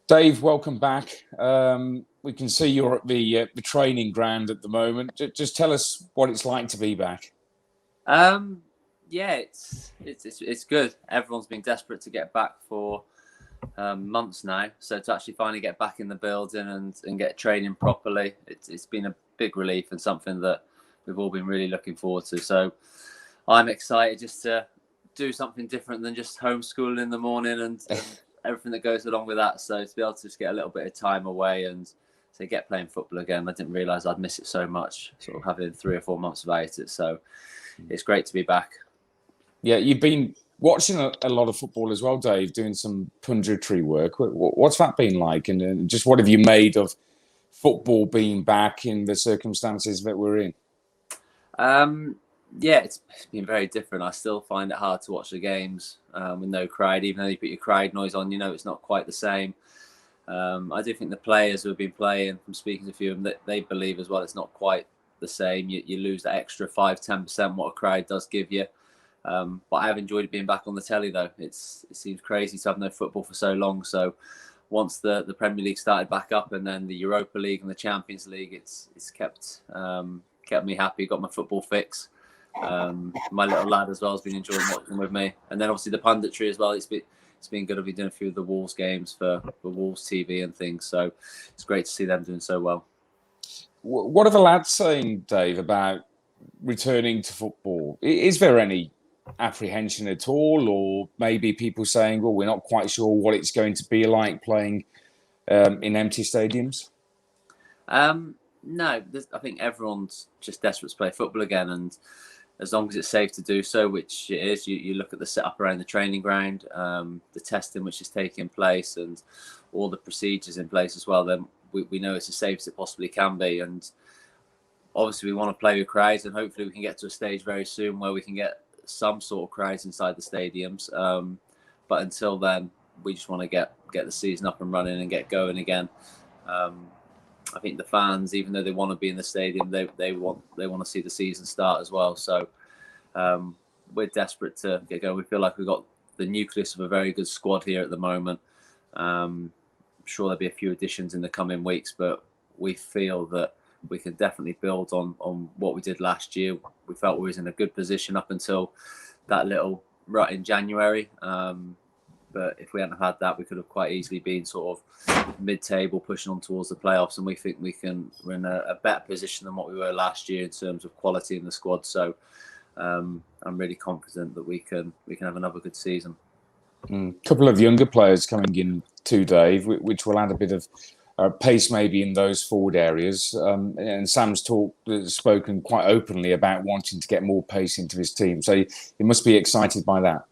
Dave, welcome back. We can see you're at the training ground at the moment. Just tell us what it's like to be back. Um, yeah, it's good. Everyone's been desperate to get back for months now. So to actually finally get back in the building and get training properly, it's been a big relief and something that we've all been really looking forward to. So I'm excited just to do something different than just homeschooling in the morning and everything that goes along with that. So to be able to just get a little bit of time away and to get playing football again, I didn't realise I'd miss it so much, sort of having 3 or 4 months without it. So it's great to be back. Yeah, you've been watching a lot of football as well, Dave, doing some punditry work. What's that been like? And just what have you made of football being back in the circumstances that we're in? Yeah, it's been very different. I still find it hard to watch the games with no crowd. Even though you put your crowd noise on, it's not quite the same. I do think the players who have been playing, from speaking to a few of them, they believe as well it's not quite the same. You lose that extra 5-10% what a crowd does give you. But I have enjoyed being back on the telly, though. It seems crazy to have no football for so long. So once the Premier League started back up, and then the Europa League and the Champions League, it's kept me happy. Got my football fix. My little lad as well has been enjoying watching with me, and then obviously the punditry as well. It's been good. I've been doing a few of the Wolves games for Wolves TV and things, so it's great to see them doing so well. What are the lads saying, Dave, about returning to football? Is there any apprehension at all, or maybe people saying, well, we're not quite sure what it's going to be like playing in empty stadiums? No, I think everyone's just desperate to play football again, and as long as it's safe to do so, which it is, you look at the setup around the training ground, the testing which is taking place, and all the procedures in place as well, then we know it's as safe as it possibly can be. And obviously we want to play with crowds, and hopefully we can get to a stage very soon where we can get some sort of crowds inside the stadiums. But until then, we just want to get the season up and running and get going again. I think the fans, even though they want to be in the stadium, they want to see the season start as well. So we're desperate to get going. We feel like we've got the nucleus of a very good squad here at the moment. I'm sure there'll be a few additions in the coming weeks, but we feel that we can definitely build on what we did last year. We felt we was in a good position up until that little rut in January. But if we hadn't had that, we could have quite easily been sort of mid-table, pushing on towards the playoffs. And we think we're in a better position than what we were last year in terms of quality in the squad. So I'm really confident that we can have another good season. A couple of younger players coming in too, Dave, which will add a bit of pace maybe in those forward areas. And Sam's spoken quite openly about wanting to get more pace into his team. So he must be excited by that.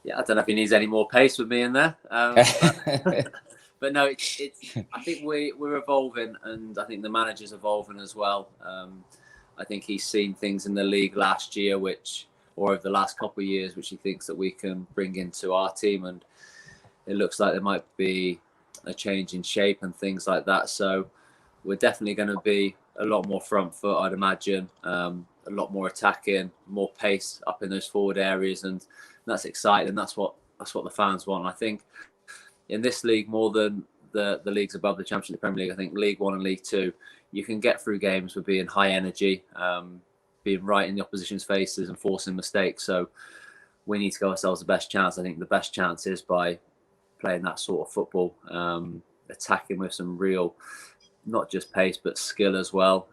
Yeah, I don't know if he needs any more pace with me in there. But no, it's. I think we're evolving, and I think the manager's evolving as well. I think he's seen things in the league last year, or over the last couple of years, which he thinks that we can bring into our team, and it looks like there might be a change in shape and things like that. So we're definitely going to be a lot more front foot, I'd imagine. A lot more attacking, more pace up in those forward areas, and that's exciting. That's what the fans want. I think in this league, more than the leagues above the Championship, the Premier League, I think League One and League Two, you can get through games with being high energy, being right in the opposition's faces and forcing mistakes. So we need to give ourselves the best chance. I think the best chance is by playing that sort of football, attacking with some real, not just pace, but skill as well.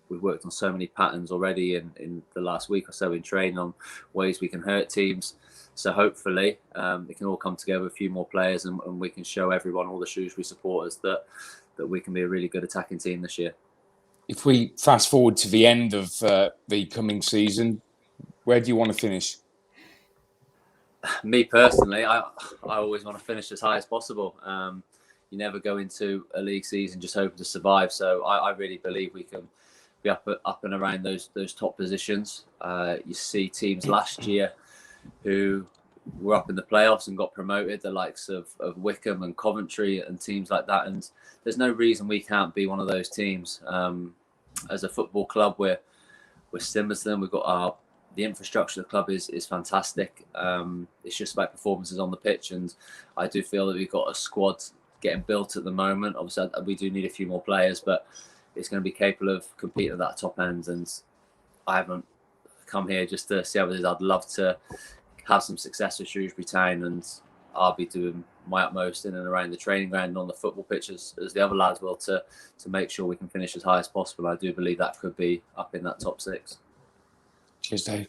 We've worked on so many patterns already in the last week or so in training on ways we can hurt teams. So hopefully it can all come together with a few more players, and we can show everyone, all the Shrewsbury supporters, that we can be a really good attacking team this year. If we fast forward to the end of the coming season, where do you want to finish? Me personally, I always want to finish as high as possible. You never go into a league season just hoping to survive. So I really believe we can be up and around those top positions. You see teams last year who were up in the playoffs and got promoted, the likes of Wickham and Coventry and teams like that. And there's no reason we can't be one of those teams. As a football club, we're similar to them. We've got the infrastructure of the club is fantastic. It's just about performances on the pitch, and I do feel that we've got a squad getting built at the moment. Obviously, we do need a few more players, but it's going to be capable of competing at that top end. And I haven't come here just to see how it is. I'd love to have some success with Shrewsbury Town, and I'll be doing my utmost in and around the training ground and on the football pitch as the other lads will to make sure we can finish as high as possible. I do believe that could be up in that top 6. Cheers, Dave.